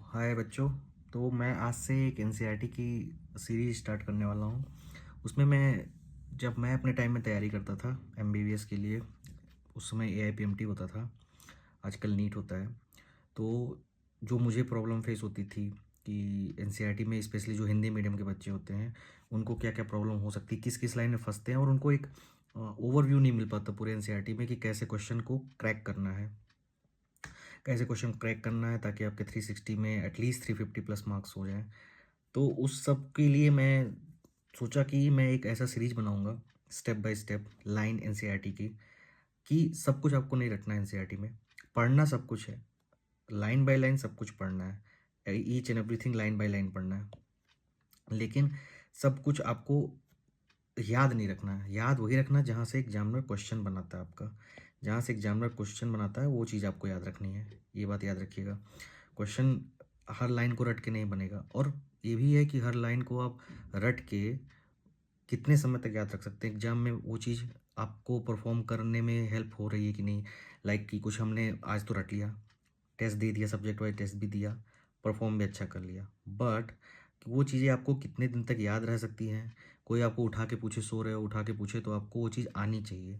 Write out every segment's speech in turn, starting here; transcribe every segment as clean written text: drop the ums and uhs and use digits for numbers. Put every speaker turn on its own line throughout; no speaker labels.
हाय बच्चों। तो मैं आज से एक एनसीईआरटी की सीरीज स्टार्ट करने वाला हूँ। उसमें जब मैं अपने टाइम में तैयारी करता था एमबीबीएस के लिए, उस समय एआईपीएमटी होता था, आजकल नीट होता है। तो जो मुझे प्रॉब्लम फेस होती थी कि एनसीईआरटी में स्पेशली जो हिंदी मीडियम के बच्चे होते हैं उनको क्या क्या प्रॉब्लम हो सकती है, किस किस लाइन में फंसते हैं, और उनको एक ओवरव्यू नहीं मिल पाता पूरे एनसीईआरटी में कि कैसे क्वेश्चन को क्रैक करना है, कैसे क्वेश्चन क्रैक करना है ताकि आपके 360 में एटलीस्ट 350 प्लस मार्क्स हो जाएं। तो उस सब के लिए मैं सोचा कि मैं एक ऐसा सीरीज बनाऊंगा step by step line NCERT की, कि सब कुछ आपको नहीं रटना है एनसीईआरटी में, पढ़ना सब कुछ है, लाइन बाय लाइन सब कुछ पढ़ना है, each and everything line by line पढ़ना है। लेकिन सब कुछ आपको याद नहीं रखना है, याद वही रखना जहाँ से एग्जामिनर क्वेश्चन बनाता है आपका, जहाँ से एग्जामिनर क्वेश्चन बनाता है वो चीज़ आपको याद रखनी है। ये बात याद रखिएगा, क्वेश्चन हर लाइन को रट के नहीं बनेगा। और ये भी है कि हर लाइन को आप रट के कितने समय तक याद रख सकते हैं, एग्जाम में वो चीज़ आपको परफॉर्म करने में हेल्प हो रही है कि नहीं। लाइक कि कुछ हमने आज तो रट लिया, टेस्ट दे दिया, सब्जेक्ट वाइज टेस्ट भी दिया, परफॉर्म भी अच्छा कर लिया, बट वो चीज़ें आपको कितने दिन तक याद रह सकती हैं। कोई आपको उठा के पूछे, सो रहे हो, उठा के पूछे, तो आपको वो चीज़ आनी चाहिए।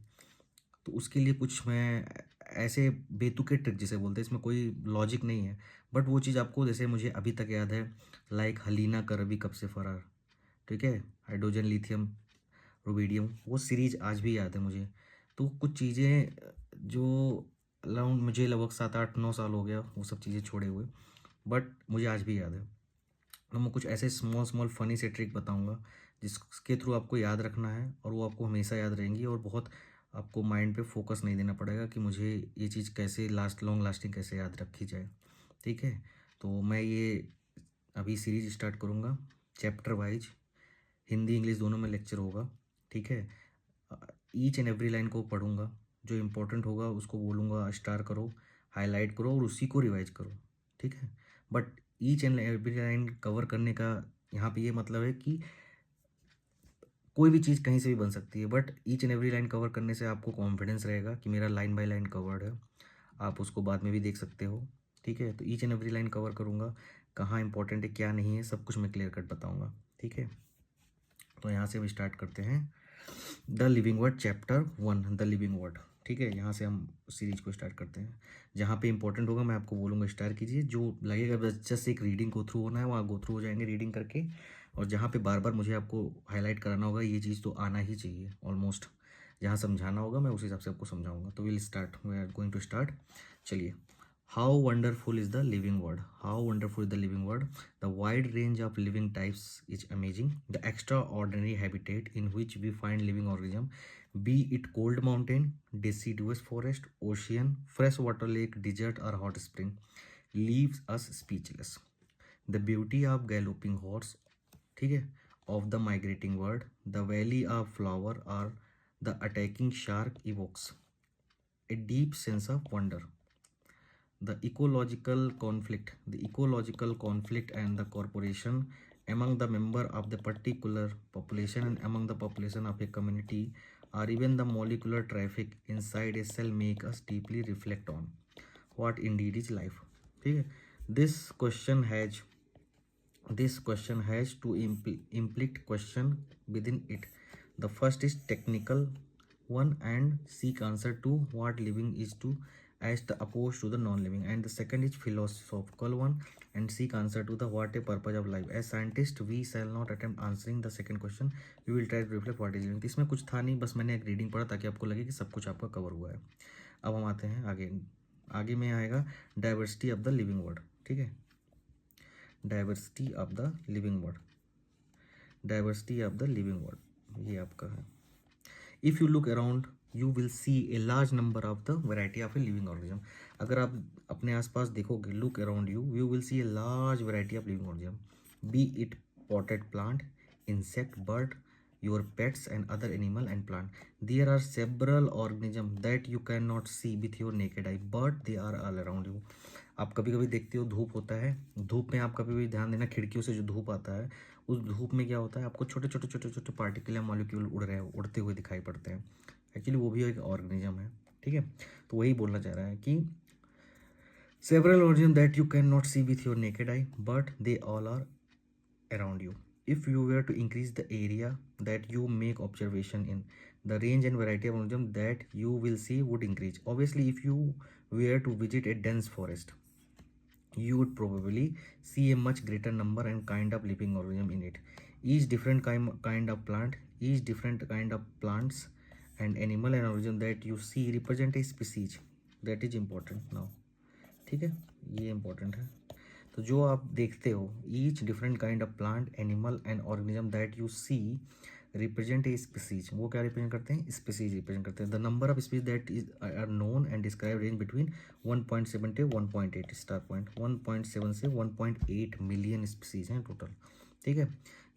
तो उसके लिए कुछ मैं ऐसे बेतुके ट्रिक जिसे बोलते हैं, इसमें कोई लॉजिक नहीं है, बट वो चीज़ आपको, जैसे मुझे अभी तक याद है, लाइक हलीना कर अभी कब से फरार, ठीक है, हाइड्रोजन लिथियम रुबिडियम, वो सीरीज आज भी याद है मुझे। तो कुछ चीज़ें जो अराउंड मुझे लगभग 7 8 9 साल हो गया वो सब चीज़ें छोड़े हुए, बट मुझे आज भी याद है। तो मैं कुछ ऐसे स्मॉल स्मॉल फनी से ट्रिक बताऊंगा जिसके थ्रू आपको याद रखना है, और वो आपको हमेशा याद रहेंगी, और बहुत आपको माइंड पे फोकस नहीं देना पड़ेगा कि मुझे ये चीज़ कैसे लॉन्ग लास्टिंग कैसे याद रखी जाए। ठीक है, तो मैं ये अभी सीरीज स्टार्ट करूँगा चैप्टर वाइज, हिंदी इंग्लिश दोनों में लेक्चर होगा। ठीक है, ईच एंड एवरी लाइन को पढ़ूंगा, जो इम्पोर्टेंट होगा उसको बोलूँगा स्टार करो, हाईलाइट करो और उसी को रिवाइज करो। ठीक है, but each and every line cover करने का यहाँ पे ये मतलब है कि कोई भी चीज़ कहीं से भी बन सकती है, but each and every line cover करने से आपको कॉन्फिडेंस रहेगा कि मेरा लाइन बाय लाइन कवर्ड है, आप उसको बाद में भी देख सकते हो। ठीक है, तो each and every line cover करूँगा, कहाँ इंपॉर्टेंट है क्या नहीं है सब कुछ मैं क्लियर कट बताऊँगा। ठीक है, तो यहाँ से हम स्टार्ट करते हैं the living word chapter 1, the living word. ठीक है, यहाँ से हम सीरीज को स्टार्ट करते हैं। जहाँ पे इंपॉर्टेंट होगा मैं आपको बोलूँगा स्टार कीजिए, जो लगेगा बस जस्ट एक रीडिंग गो थ्रू होना है वहाँ गो थ्रू हो जाएंगे रीडिंग करके, और जहाँ पे बार बार मुझे आपको हाईलाइट कराना होगा ये चीज़ तो आना ही चाहिए ऑलमोस्ट, जहाँ समझाना होगा मैं उस हिसाब से आपको समझाऊंगा। तो will start, we are going to start. चलिए, how wonderful is the living world, how wonderful is the living world, the wide range of living types is amazing, the extraordinary habitat in which we find living organism, be it cold mountain, deciduous forest, ocean, freshwater lake, desert or hot spring, leaves us speechless. The beauty of galloping horse, ठीक है, of the migrating bird, the valley of flower or the attacking shark evokes a deep sense of wonder. The ecological conflict and the cooperation among the member of the particular population and among the population of a community, or even the molecular traffic inside a cell, make us deeply reflect on what indeed is life. ठीक है, this question has two implicit question within it. The first is technical one and seek answer to what living is to, as the opposed to the non-living, and the second is philosophical one and seek answer to the what a purpose of life. As scientist we shall not attempt answering the second question, we will try to reflect what is living. इसमें कुछ था नहीं, बस मैंने एक reading पढ़ा ताकि आपको लगे कि सब कुछ आपका कवर हुआ है। अब हम आते हैं आगे, आगे में आएगा diversity of the living word. ठीक है, diversity of the living word, diversity of the living word ये आपका है। If you look around you will see a large number of the variety of a living organism. अगर आप अपने आसपास देखोगे, look around you will see a large variety of living organism, B it potted plant, insect, bird, your pets and other animal and plant. There are several organisms that you cannot see with your naked eye, but they are all around you. आप कभी कभी देखते हो धूप होता है, धूप में आप कभी भी ध्यान देना, खिड़कियों से जो धूप आता है उस धूप में क्या होता है, आपको छोटे छोटे छोटे छोटे पार्टिकल या मॉलिक्यूल उड़ते हुए दिखाई पड़ते हैं। एक्चुअली वो भी एक ऑर्गेनिज्म है। ठीक है, तो वही बोलना चाह रहा है कि Several organisms that you cannot see with your naked eye, but they all are around you. If you were to increase the area that you make observation in, the range and variety of organisms that you will see would increase. Obviously, if you were to visit a dense forest, you would probably see a much greater number and kind of living organism in it. Each different kind of plant, each different kind of plants and animal and organism that you see represent a species. That is important now. ठीक है, ये important है। तो जो आप देखते हो, each different kind of plant animal and organism that you see represent a species. वो क्या रिप्रेजेंट करते हैं? स्पीसीज रिप्रेजेंट करते हैं। The number of species that is are known and describe range between 1.7 to 1.8 star point 1.7 से 1.8 million species हैं total. ठीक है,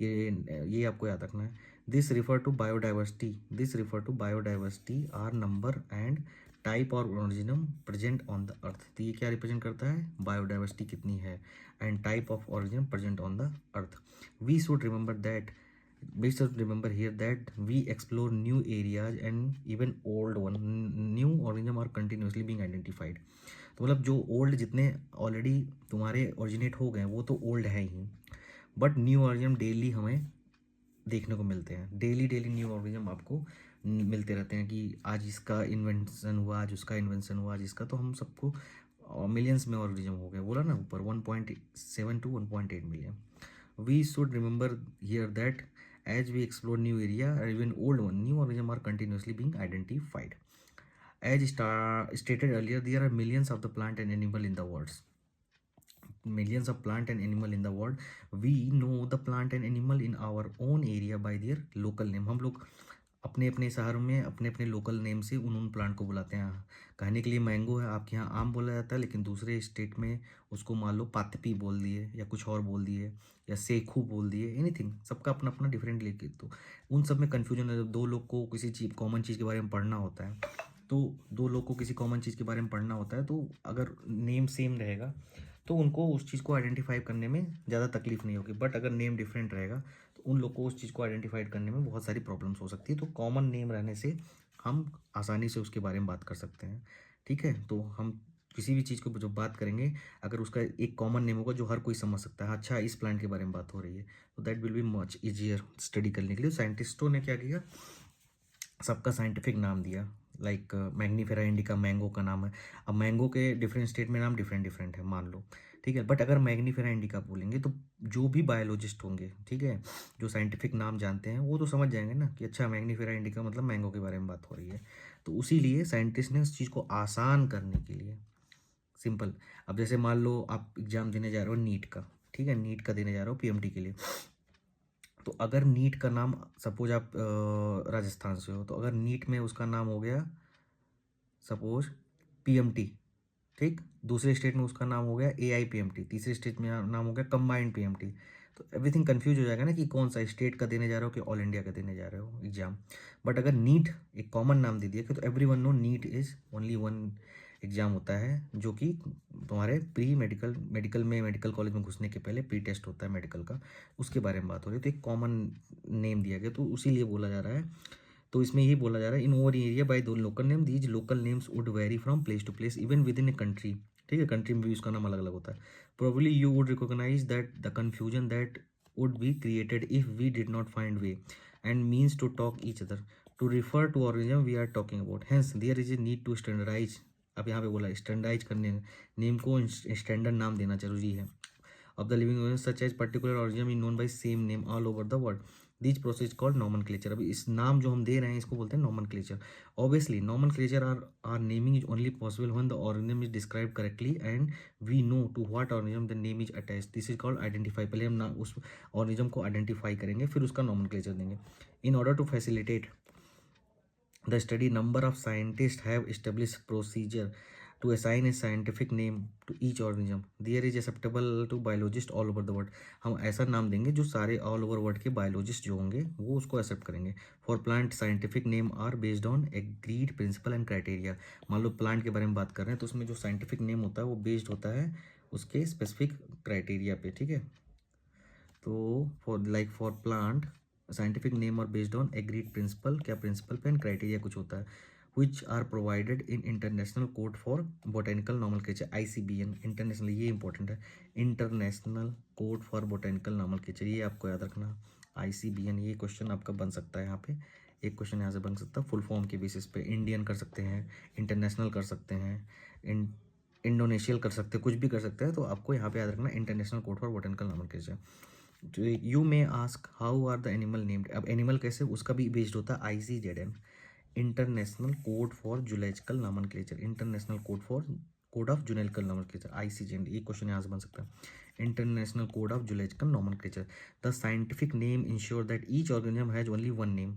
ये आपको याद रखना है। This refer to biodiversity, this refer to biodiversity are number and type और organism present on the earth. तो ये क्या रिप्रेजेंट करता है? बायोडाइवर्सिटी कितनी है and type of organism present on the earth. We should remember that, we should remember here that we explore new areas and even old one, new organism are continuously being identified। तो मतलब जो old जितने already तुम्हारे originate हो गए वो तो old है ही, बट न्यू ऑर्गेनिज्म डेली हमें देखने को मिलते हैं। डेली डेली न्यू ऑर्गेनिज्म आपको मिलते रहते हैं कि आज इसका इन्वेंशन हुआ, आज उसका इन्वेंशन हुआ, आज इसका। तो हम सबको मिलियंस में ऑर्गेनिज्म हो गए, बोला ना ऊपर 1.7 to 1.8 million. We should remember here that as we explore new area or even old one, new organisms are continuously being identified. As stated earlier, there are millions of the plant and animal in the world, millions of plant and animal in the world. We know the plant and animal in our own area by their local name। हम लोग अपने अपने शहरों में अपने अपने local name से उन प्लांट को बुलाते हैं। कहने के लिए मैंगो है, आपके यहाँ आम बोला जाता है, लेकिन दूसरे स्टेट में उसको मान लो पातपी बोल दिए या कुछ और बोल दिए या सेखू बोल दिए, एनीथिंग, सबका अपना अपना डिफरेंट लेके। तो उन सब में कन्फ्यूजन है। जब दो लोग को किसी चीज़ कॉमन चीज़ के बारे में पढ़ना होता है, तो दो लोग को किसी कॉमन चीज़ के बारे में पढ़ना होता है, तो अगर नेम सेम रहेगा तो उनको उस चीज़ को आइडेंटिफाई करने में ज़्यादा तकलीफ नहीं होगी। बट अगर नेम डिफरेंट रहेगा तो उन लोग को उस चीज़ को आइडेंटिफाइड करने में बहुत सारी प्रॉब्लम्स हो सकती है। तो कॉमन नेम रहने से हम आसानी से उसके बारे में बात कर सकते हैं। ठीक है, तो हम किसी भी चीज़ को जब बात करेंगे, अगर उसका एक कॉमन नेम होगा जो हर कोई समझ सकता है, अच्छा इस प्लांट के बारे में बात हो रही है, तो that will be much easier study करने के लिए। साइंटिस्टों ने क्या किया, सबका साइंटिफिक नाम दिया। लाइक मैग्नीफेरा इंडिका मैंगो का नाम है। अब मैंगो के डिफरेंट स्टेट में नाम डिफरेंट डिफरेंट है, मान लो। ठीक है, बट अगर मैग्नीफेरा इंडिका बोलेंगे तो जो भी बायोलॉजिस्ट होंगे, ठीक है, जो साइंटिफिक नाम जानते हैं, वो तो समझ जाएंगे ना कि अच्छा मैग्नीफेरा इंडिका मतलब मैंगो के बारे में बात हो रही है। तो उसी लिए साइंटिस्ट ने उस चीज़ को आसान करने के लिए, सिंपल। अब जैसे मान लो आप एग्जाम देने जा रहे हो नीट का, ठीक है, नीट का देने जा रहे हो पीएमटी के लिए। तो अगर नीट का नाम, सपोज आप राजस्थान से हो, तो अगर नीट में उसका नाम हो गया सपोज पीएमटी, ठीक, दूसरे स्टेट में उसका नाम हो गया एआईपीएमटी, तीसरे स्टेट में नाम हो गया कंबाइंड पीएमटी, तो एवरीथिंग कंफ्यूज हो जाएगा ना कि कौन सा स्टेट का देने जा रहे हो कि ऑल इंडिया का देने जा रहे हो एग्जाम। बट अगर नीट एक कॉमन नाम दे दिया कि तो everyone know NEET is only one exam होता है, जो कि तुम्हारे प्री मेडिकल, मेडिकल में, मेडिकल कॉलेज में घुसने के पहले प्री टेस्ट होता है मेडिकल का, उसके बारे में बात हो रही है। तो एक कॉमन नेम दिया गया, तो उसी लिए बोला जा रहा है। तो इसमें ये बोला जा रहा है, in our area by the local name, these local names would vary from place to place even within a country. ठीक है, कंट्री में भी उसका नाम अलग अलग होता है। Probably you would recognise that the confusion that would be created if we did not find way and means to talk each other to refer to organism we are talking about. Hence there is a need to standardise. अब यहाँ पे बोला standardise करने, name को standard नाम देना जरूरी है। of the living organism such as particular organism is known by same name all over the world. These process is called nomenclature। अभी इस नाम जो हम दे रहे हैं इसको बोलते हैं nomenclature। Obviously nomenclature are naming is only possible when the organism is described correctly and we know to what organism the name is attached। This is called identify। पहले हम उस organism को identify करेंगे, फिर उसका nomenclature देंगे। In order to facilitate the study, number of scientists have established procedure to assign a scientific name to each organism। There is acceptable to biologists all over the world। हम ऐसा नाम देंगे जो सारे ऑल ओवर वर्ल्ड के biologist जो होंगे वो उसको एक्सेप्ट करेंगे। For plant scientific name are based on agreed principle and criteria. मान लो प्लांट के बारे में बात कर रहे हैं तो उसमें जो साइंटिफिक नेम होता है वो बेस्ड होता है उसके स्पेसिफिक क्राइटेरिया पे। ठीक है, तो फॉर प्लांट साइंटिफिक नेम और बेस्ड ऑन एग्रीड प्रिंसिपल, क्या प्रिंसिपल पे एंड क्राइटेरिया कुछ होता है। which are provided in International Code for Botanical Nomenclature ICBN. International, ये इंपॉर्टेंट है, international code for botanical nomenclature, ये आपको याद रखना ICBN। ये क्वेश्चन आपका बन सकता है, यहाँ पे एक क्वेश्चन यहाँ से बन सकता है फुल फॉर्म के बेसिस पे। इंडियन कर सकते हैं, इंटरनेशनल कर सकते हैं, इंडोनेशियल कर सकते हैं, कुछ भी कर सकते हैं। तो आपको यहाँ पे याद रखना international code for botanical nomenclature. You may ask how are the animal named. अब एनिमल कैसे, उसका भी बेस्ड होता है ICZN, international code for zoological nomenclature, international code of zoological nomenclature ICZN। ये क्वेश्चन यहाँ से बन सकता है, international code of zoological nomenclature. The scientific name ensure that each organism has only one name.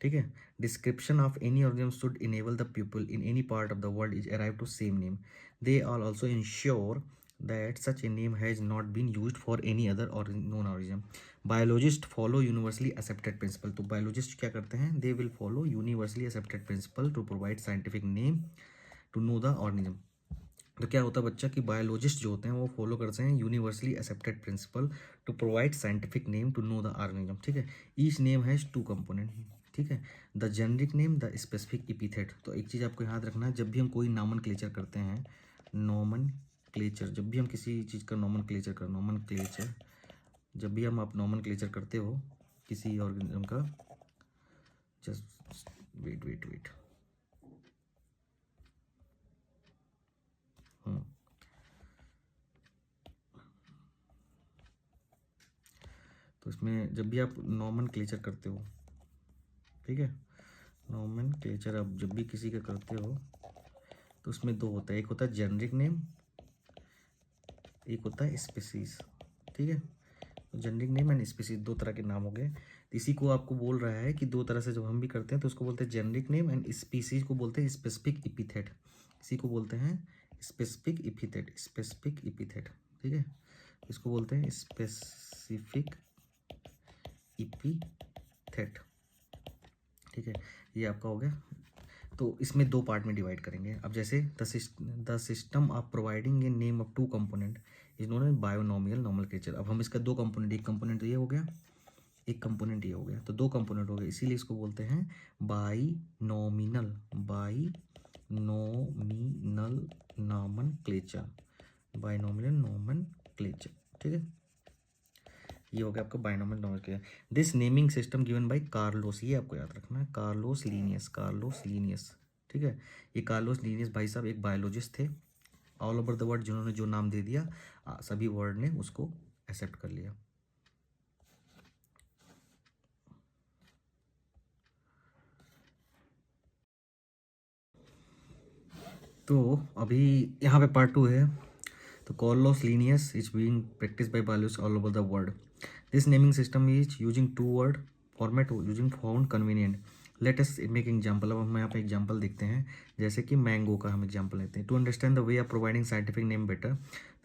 ठीक है, description of any organism should enable the people in any part of the world is arrive to same name. They are also insure that such a name has not been used for any other और known organism. Biologist follow universally accepted principle. तो biologist क्या करते हैं, they will follow universally accepted principle to provide scientific name to know the organism. तो क्या होता है बच्चा कि बायोलॉजिस्ट जो होते हैं वो फॉलो करते हैं universally accepted principle to provide scientific name to know the organism. ठीक है, each name has two component. ठीक है, the generic name, the specific epithet. तो एक चीज़ आपको याद रखना है, जब भी हम कोई नॉमेनक्लेचर करते हैं, नॉमेनक्लेचर, जब भी हम किसी चीज़ का नॉमेनक्लेचर जब भी हम आप नॉमेनक्लेचर करते हो किसी ऑर्गेनिज्म का, जस्ट वेट। तो इसमें जब भी आप नॉमेनक्लेचर करते हो, ठीक है, नॉमेनक्लेचर आप जब भी किसी का करते हो तो उसमें दो होता है, एक होता है जेनरिक नेम, एक होता है स्पीसीज। ठीक है, तो जेनरिक नेम एंड स्पीसीज दो तरह के नाम हो गए। तो इसी को आपको बोल रहा है कि दो तरह से जब हम भी करते हैं तो उसको बोलते हैं जेनरिक नेम, एंड स्पीसीज को बोलते हैं स्पेसिफिक एपिथेट। इसी को बोलते हैं स्पेसिफिक एपिथेट। ठीक है, इसको बोलते हैं स्पेसिफिक एपिथेट। ठीक है, ये आपका हो गया। तो इसमें दो पार्ट में डिवाइड करेंगे। अब जैसे the system of providing a name of two component is known as binomial nomenclature. अब हम इसका दो कंपोनेंट, एक कंपोनेंट तो ये हो गया, एक कंपोनेंट ये हो गया, तो दो कंपोनेंट हो गए, इसीलिए इसको बोलते हैं बाइनोमिनल नॉमेनक्लेचर, बाइनोमियल नॉमेनक्लेचर। ठीक है, ये हो गया आपका binomial nomenclature. This naming system given by Carlos, ये आपको याद रखना है, कार्लोस लीनियस। ठीक है, ये कार्लोस लीनियस भाई साहब एक बायोलॉजिस्ट थे ऑल ओवर द वर्ल्ड, जिन्होंने जो नाम दे दिया सभी वर्ल्ड ने उसको एक्सेप्ट कर लिया। तो अभी यहाँ पे पार्ट 2 है। तो Carlos Linnaeus is being practice by biologist all over the world. This naming system is using two word format using found convenient. Let us make example. अब हम यहाँ पे एग्जाम्पल देखते हैं, जैसे कि मैंगो का हम एग्जाम्पल लेते हैं। To understand the way of providing scientific name better,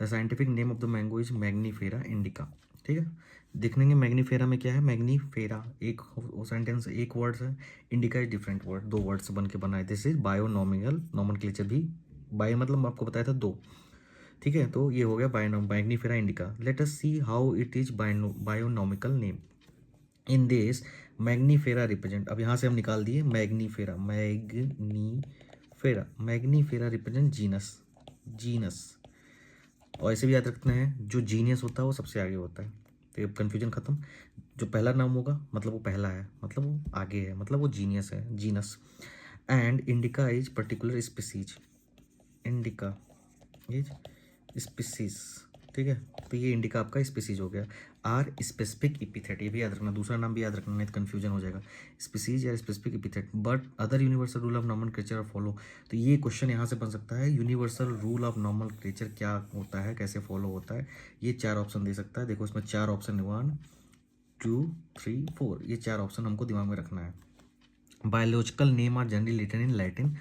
the scientific name of the mango is Mangifera indica. ठीक है, देखेंगे मैग्नीफेरा में क्या है, मैग्नीफेरा एक सेंटेंस, एक वर्ड है, इंडिका इज डिफरेंट वर्ड, दो वर्ड से बन के बना है। दिस इज बायोनोमियल नॉमेनक्लेचर, भी बायो मतलब आपको बताया था दो। ठीक है, तो ये हो गया Mangifera indica. Let us see how it is bionomical name. In this Mangifera represent, अब यहाँ से हम निकाल दिए मैग्नीफेरा रिप्रेजेंट जीनस। और ऐसे भी याद रखना है, जो जीनियस होता है वो सबसे आगे होता है, तो अब कन्फ्यूजन खत्म। जो पहला नाम होगा मतलब वो पहला है, मतलब वो आगे है, मतलब वो जीनियस है, genus. And indica is particular species, indica is species. ठीक है, तो ये इंडिका आपका स्पीसीज हो गया। आर स्पेसिफिक एपिथेट, ये भी याद रखना, दूसरा नाम भी याद रखना, नहीं तो कन्फ्यूजन हो जाएगा। स्पीसीज या specific epithet, but other universal rule of nomenclature follow. तो ये क्वेश्चन यहाँ से बन सकता है, यूनिवर्सल रूल ऑफ नॉमेनक्लेचर क्या होता है, कैसे फॉलो होता है। ये चार ऑप्शन दे सकता है, देखो इसमें चार ऑप्शन, 1 2 3 4, ये चार ऑप्शन हमको दिमाग में रखना है। Biological name are generally written in Latin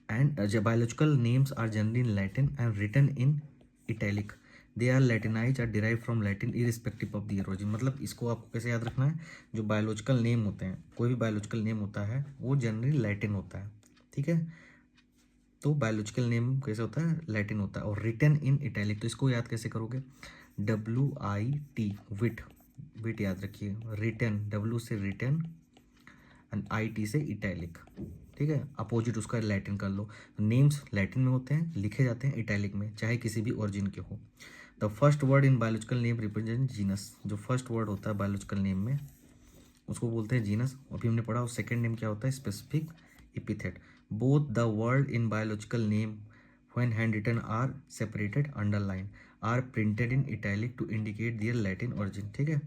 and biological names are generally in Latin and written in italic. They are Latinized or derived from Latin irrespective of the origin. मतलब इसको आपको कैसे याद रखना है, जो बायोलॉजिकल नेम होते हैं, कोई भी बायोलॉजिकल नेम होता है वो जनरली लैटिन होता है। ठीक है, तो बायोलॉजिकल नेम कैसे होता है, लैटिन होता है, और रिटन इन इटैलिक। तो इसको याद कैसे करोगे, WIT, विट याद रखिए, रिटन, W से रिटन एंड IT से इटैलिक। ठीक है, अपोजिट उसका लैटिन कर लो। नेम्स लैटिन में होते हैं, लिखे जाते हैं इटैलिक में, चाहे किसी भी ओरिजिन के हो। The first word in biological name represent genus, जो फर्स्ट वर्ड होता है बायोलॉजिकल नेम में उसको बोलते हैं जीनस। अभी हमने पढ़ा, और सेकेंड नेम क्या होता है, specific epithet. Both the word in biological name when hand written are separated underline or printed in italic to indicate their Latin origin, ठीक है।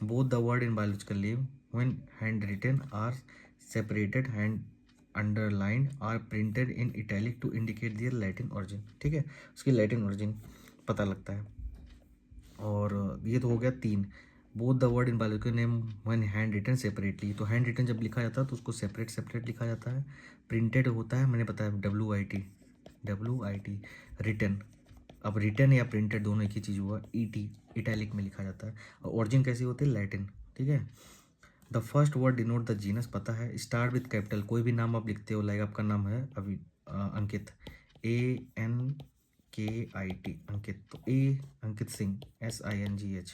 Both the word in biological name when hand written are separated hand underline or printed in italic to indicate their Latin origin, ठीक है, उसकी Latin origin पता लगता है। और ये तो हो गया 3। Both the word in biological name when hand written separately, तो हैंड रिटन जब लिखा जाता है तो उसको सेपरेट सेपरेट लिखा जाता है। प्रिंटेड होता है, मैंने बताया WIT रिटन। अब रिटन या प्रिंटेड दोनों एक ही चीज़ हुआ। ET इटैलिक में लिखा जाता है। और ओरिजिन कैसी होती है, लैटिन, ठीक है। The first word denote the genus, पता है। स्टार्ट विथ कैपिटल, कोई भी नाम आप लिखते हो, लाइक आपका नाम है अभी अंकित, ANKIT अंकित, तो अंकित सिंह SINGH,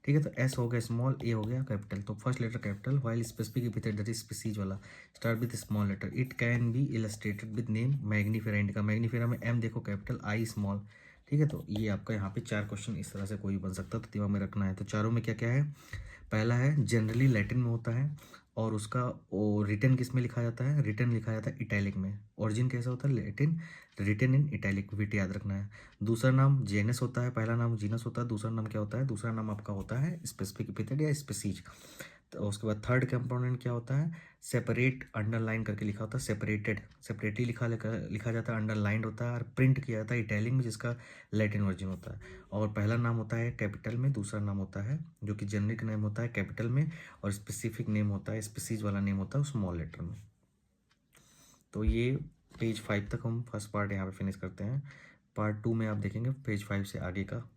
ठीक है। तो S हो गया स्मॉल, A हो गया कैपिटल, तो first letter capital. While specific epithet that is species वाला start with small letter. It can be illustrated with name Mangifera indica, Mangifera में M देखो कैपिटल, I स्मॉल, ठीक है। तो ये आपका यहाँ पे 4 क्वेश्चन इस तरह से कोई बन सकता है, तो दिमाग में रखना है। तो चारों में क्या क्या है, पहला है जनरली लैटिन में होता है, और उसका रिटन किस में लिखा जाता है, रिटन लिखा जाता है इटैलिक में। ओरिजिन कैसा होता है, लैटिन, रिटन इन इटैलिक, विट याद रखना है। दूसरा नाम जेनस होता है, पहला नाम जीनस होता है, दूसरा नाम क्या होता है, दूसरा नाम आपका होता है स्पेसिफिक एपिथेट या स्पीसीज। तो उसके बाद थर्ड कंपोनेंट क्या होता है, सेपरेट अंडरलाइन करके लिखा होता है, सेपरेटेड सेपरेटली लिखा जाता है, अंडरलाइंड होता है, और प्रिंट किया जाता है इटैलिक में, जिसका लैटिन ओरिजिन होता है। और पहला नाम होता है कैपिटल में, दूसरा नाम होता है जो कि जेनरिक नेम होता है कैपिटल में, और स्पेसिफिक नेम होता है, स्पीसीज वाला नेम होता है स्मॉल लेटर में। तो ये पेज 5 तक हम फर्स्ट पार्ट यहाँ पे फिनिश करते हैं। पार्ट 2 में आप देखेंगे पेज 5 से आगे का।